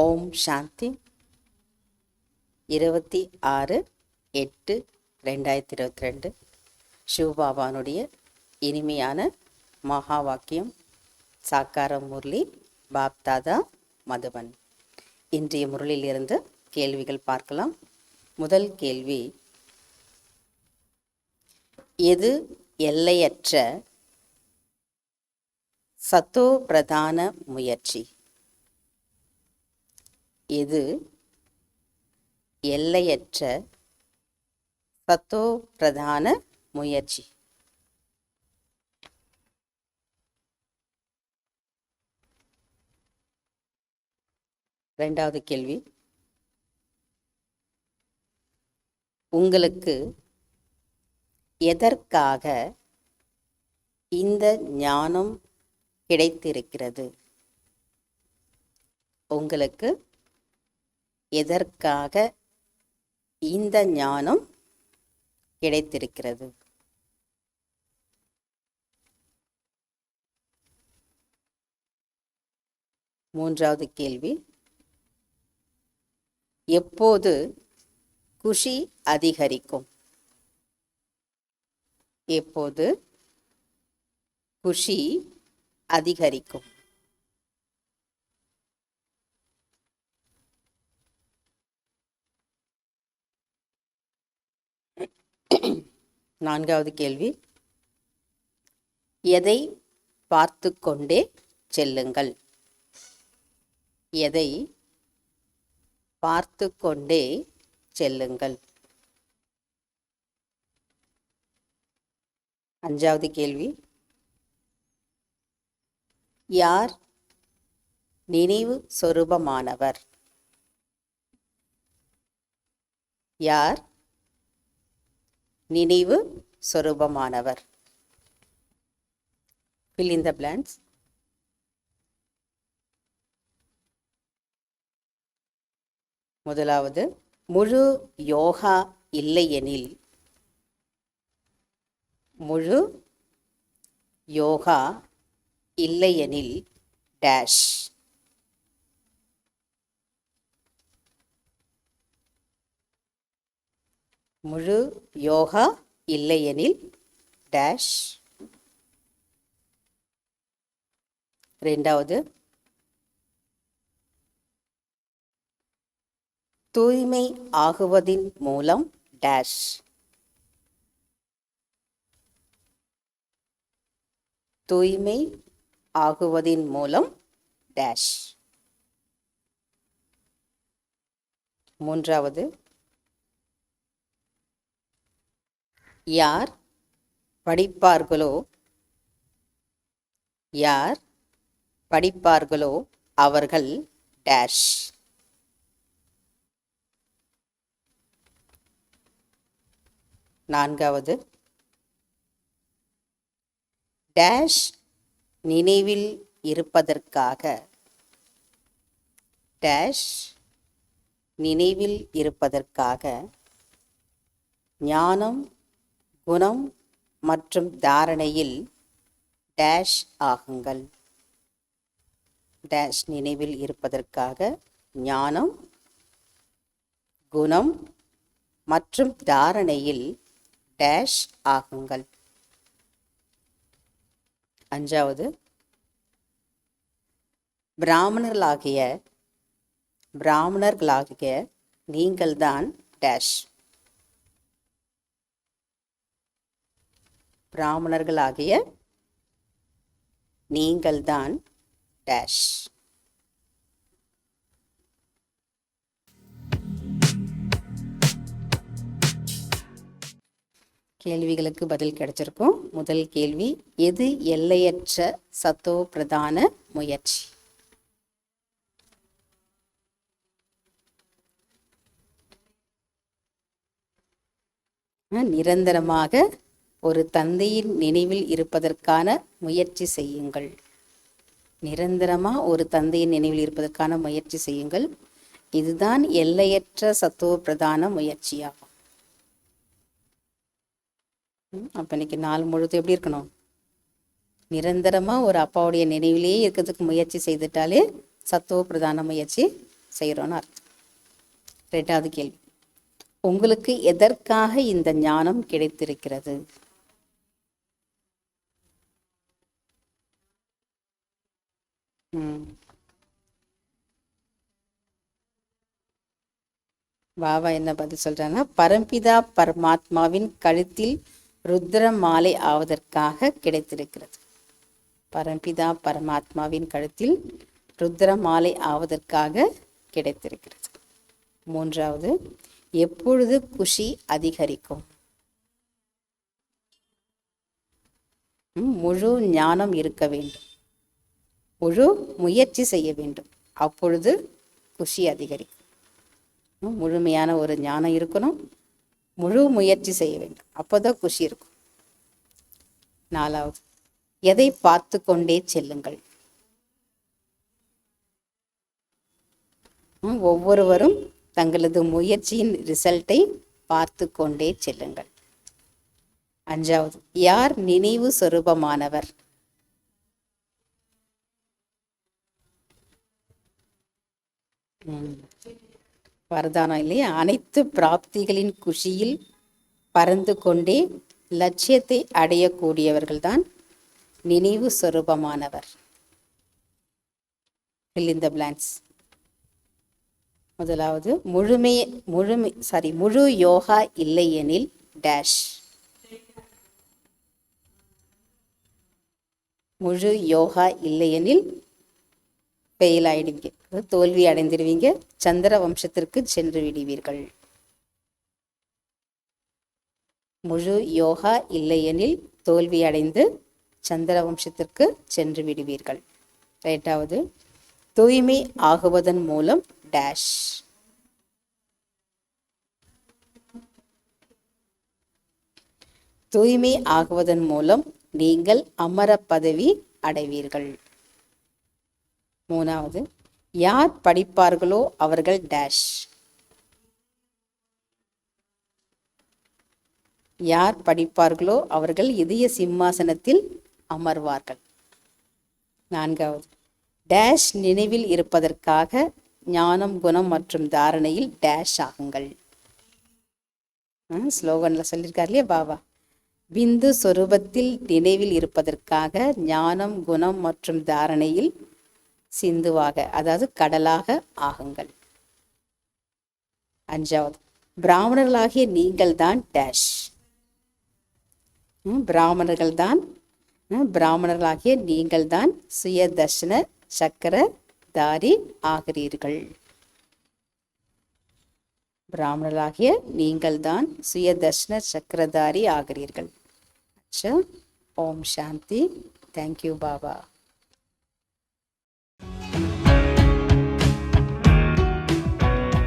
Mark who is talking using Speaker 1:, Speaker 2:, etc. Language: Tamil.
Speaker 1: ஓம் சாந்தி. 26/8/2022 சிவபாபானுடைய இனிமையான மகா வாக்கியம் சாக்கார முரளி பாப்தாதா மதுபன். இன்றைய முரளிலிருந்து கேள்விகள் பார்க்கலாம். முதல் கேள்வி, எது எல்லையற்ற சத்தோ பிரதான முயற்சி? எது எல்லையற்ற சத்தோ பிரதான முயற்சி? இரண்டாவது கேள்வி, உங்களுக்கு எதற்காக இந்த ஞானம் கிடைத்திருக்கிறது? உங்களுக்கு எதற்காக இந்த ஞானம் கிடைத்திருக்கிறது? மூன்றாவது கேள்வி, எப்போது குஷி அதிகரிக்கும்? எப்போது குஷி அதிகரிக்கும்? நான்காவது கேள்வி, எதை பார்த்து கொண்டே செல்லுங்கள்? எதை பார்த்து கொண்டே செல்லுங்கள்? அஞ்சாவது கேள்வி, யார் நினைவு சொரூபமானவர்? யார் நினைவு சொரூபமானவர்? fill in the blanks. முதலாவது, முழு யோகா இல்லையெனில், முழு யோகா இல்லையெனில் டேஷ். முழு யோகா இல்லையெனில் டேஷ். இரண்டாவது, தூய்மை ஆகுவதின் மூலம் டேஷ். தூய்மை ஆகுவதின் மூலம் டேஷ். மூன்றாவது, யார் படிப்பார்களோ, யார் படிப்பார்களோ அவர்கள் டேஷ். நான்காவது, டேஷ் நினைவில் இருப்பதற்காக, டேஷ் நினைவில் இருப்பதற்காக ஞானம், குணம் மற்றும் தாரணையில் டேஷ் ஆகுங்கள். டேஷ் நினைவில் இருப்பதற்காக ஞானம், குணம் மற்றும் தாரணையில் டேஷ் ஆகுங்கள். அஞ்சாவது, பிராமணர்களாகிய நீங்கள்தான் டேஷ். பிராமணர்களாகிய நீங்கள்தான் டேஷ். கேள்விகளுக்கு பதில் கிடைச்சிருக்கும். முதல் கேள்வி, எது எல்லையற்ற சத்தோ பிரதான முயற்சி? நிரந்தரமாக ஒரு தந்தையின் நினைவில் இருப்பதற்கான முயற்சி செய்யுங்கள். நிரந்தரமாக ஒரு தந்தையின் நினைவில் இருப்பதற்கான முயற்சி செய்யுங்கள். இதுதான் எல்லையற்ற சத்துவ பிரதான முயற்சியாகும். அப்போ இன்னைக்கு நாள் முழுதும் எப்படி இருக்கணும்? நிரந்தரமாக ஒரு அப்பாவுடைய நினைவிலேயே இருக்கிறதுக்கு முயற்சி செய்துட்டாலே சத்துவ பிரதான முயற்சி செய்கிறோன்னு அர்த்தம். ரெண்டாவது கேள்வி, உங்களுக்கு எதற்காக இந்த ஞானம் கிடைத்திருக்கிறது? பாபா என்ன பதில் சொல்றாங்கன்னா, பரம்பிதா பரமாத்மாவின் கழுத்தில் ருத்ர மாலை ஆவதற்காக கிடைத்திருக்கிறது. பரம்பிதா பரமாத்மாவின் கழுத்தில் ருத்ர மாலை ஆவதற்காக கிடைத்திருக்கிறது. மூன்றாவது, எப்பொழுது குஷி அதிகரிக்கும்? முழு ஞானம் இருக்க வேண்டும், முழு முயற்சி செய்ய வேண்டும், அப்பொழுது குஷி அதிகரிக்கும். முழுமையான ஒரு ஞானம் இருக்கணும், முழு முயற்சி செய்ய வேண்டும், அப்போதான் குஷி இருக்கும். நாலாவது, எதை பார்த்து கொண்டே செல்லுங்கள்? ஒவ்வொருவரும் தங்களது முயற்சியின் ரிசல்ட்டை பார்த்து கொண்டே செல்லுங்கள். அஞ்சாவது, யார் நினைவு சொரூபமானவர்? வரதானம் இல்லையா? அனைத்து பிராப்திகளின் குஷியில் பறந்து கொண்டே லட்சியத்தை அடையக்கூடியவர்கள்தான் நினைவு சொரூபமானவர். fill in the blanks. முதலாவது, முழு யோகா இல்லையெனில் டேஷ். முழு யோகா இல்லையெனில் ஃபெயில் ஆயிடுவீங்க, தோல்வி அடைந்திருவீங்க, சந்திர வம்சத்திற்கு சென்று விடுவீர்கள். முழு யோகா இல்லையெனில் தோல்வி அடைந்து சந்திர வம்சத்திற்கு சென்று விடுவீர்கள். ரைட்டாவது, தூய்மை ஆகுவதன் மூலம் டேஷ். தூய்மை ஆகுவதன் மூலம் நீங்கள் அமர பதவி அடைவீர்கள். மூணாவது, யார் படிப்பார்களோ அவர்கள் டேஷ். யார் படிப்பார்களோ அவர்கள் இதய சிம்மாசனத்தில் அமர்வார்கள். நான்காவது, டேஷ் நினைவில் இருப்பதற்காக ஞானம், குணம் மற்றும் தாரணையில் டேஷ் ஆகுங்கள். ஸ்லோகன்ல சொல்லியிருக்கார் இல்லையா பாபா, பிந்து சொரூபத்தில் நினைவில் இருப்பதற்காக ஞானம், குணம் மற்றும் தாரணையில் சிந்துவாக, அதாவது கடலாக ஆகுங்கள். அஞ்சாவது, பிராமணர்களாகிய நீங்கள் தான் டேஷ். பிராமணர்களாகிய நீங்கள் தான் சுய தர்ஷன சக்கரதாரி ஆகிறீர்கள். பிராமணர்களாகிய நீங்கள் தான் சுய தர்ஷன சக்கரதாரி ஆகிறீர்கள். ஓம் சாந்தி. தேங்க்யூ பாபா.